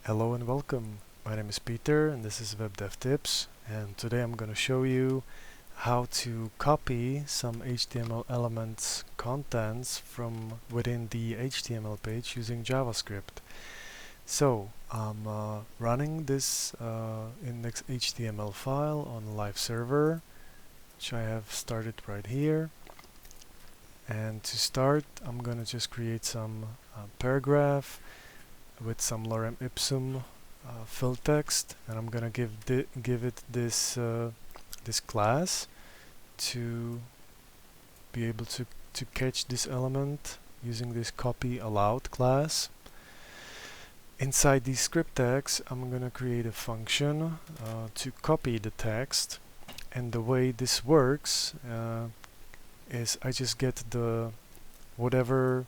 Hello and welcome. My name is Peter and this is Web Dev Tips, and today I'm going to show you how to copy some HTML elements contents from within the HTML page using JavaScript. So I'm running this index.html file on a live server, which I have started right here. And to start, I'm going to just create some paragraph with some lorem ipsum fill text, and I'm gonna give it this this class to be able to catch this element using this copy allowed class. Inside these script tags, I'm gonna create a function to copy the text, and the way this works is I just get the whatever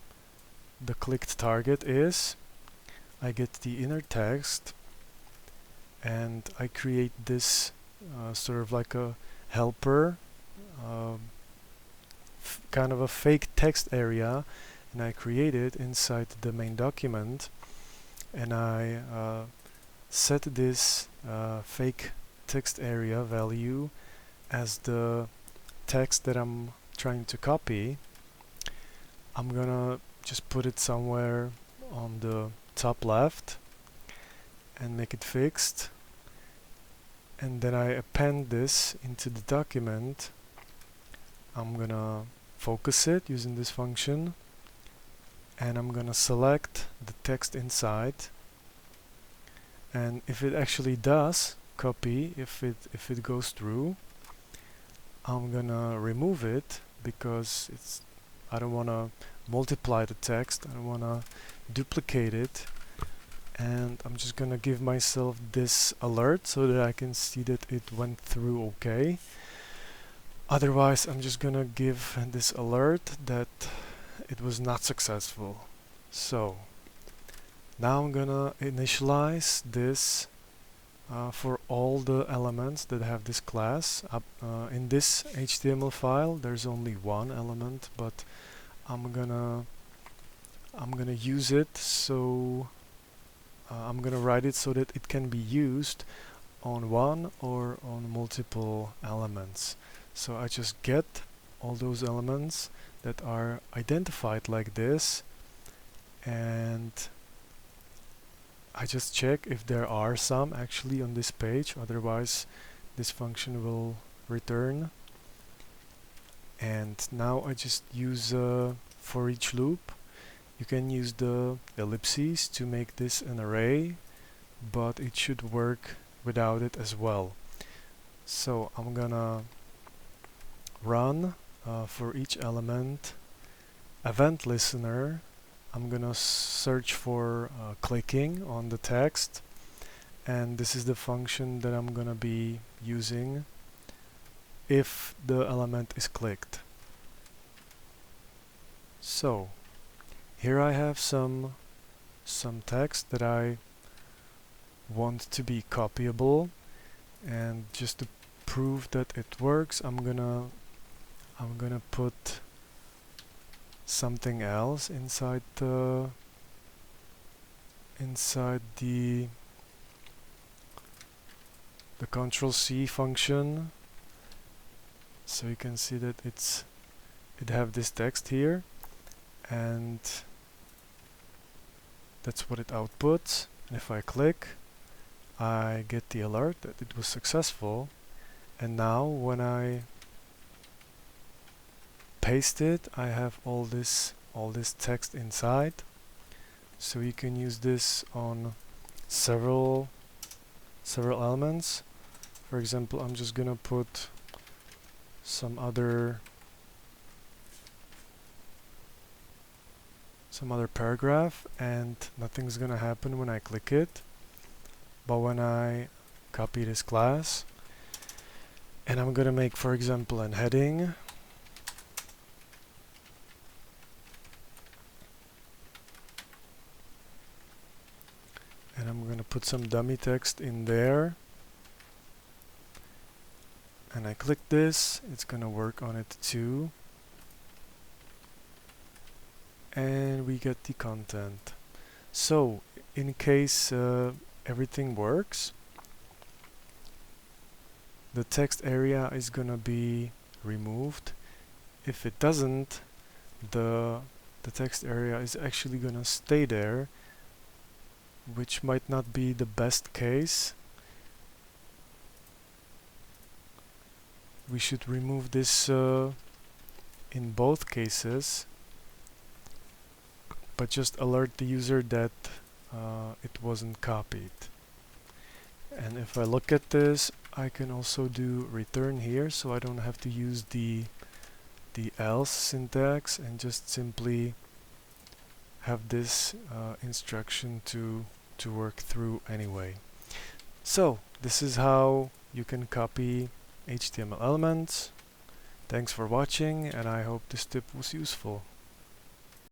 the clicked target is. I get the inner text and I create this sort of like a helper, kind of a fake text area, and I create it inside the main document, and I set this fake text area value as the text that I'm trying to copy. I'm gonna just put it somewhere on the top left and make it fixed, and then I append this into the document. I'm gonna focus it using this function, and I'm gonna select the text inside, and if it actually does copy, if it goes through, I'm gonna remove it because I don't want to multiply the text, I don't want to duplicate it, and I'm just gonna give myself this alert so that I can see that it went through okay. Otherwise, I'm just gonna give this alert that it was not successful. So now I'm gonna initialize this for all the elements that have this class. In this HTML file there's only one element, but I'm gonna use it, so I'm gonna write it so that it can be used on one or on multiple elements. So I just get all those elements that are identified like this, and I just check if there are some actually on this page, otherwise this function will return. And now I just use a for each loop. You can use the ellipses to make this an array, but it should work without it as well. So I'm gonna run for each element event listener. I'm gonna search for clicking on the text, and this is the function that I'm gonna be using if the element is clicked. So here I have some text that I want to be copyable, and just to prove that it works, I'm gonna put something else inside the Control-C function, so you can see that it have this text here, and that's what it outputs. And if I click, I get the alert that it was successful. And now when I paste it, I have all this text inside. So you can use this on several elements. For example, I'm just gonna put some other paragraph, and nothing's gonna happen when I click it. But when I copy this class, and I'm gonna make, for example, a heading, and I'm gonna put some dummy text in there, and I click this, it's gonna work on it too, and we get the content. So in case everything works, the text area is gonna be removed. If it doesn't, the text area is actually gonna stay there, which might not be the best case. We should remove this in both cases, but just alert the user that it wasn't copied. And if I look at this, I can also do return here, so I don't have to use the else syntax and just simply have this instruction to work through anyway. So this is how you can copy HTML elements. Thanks for watching, and I hope this tip was useful.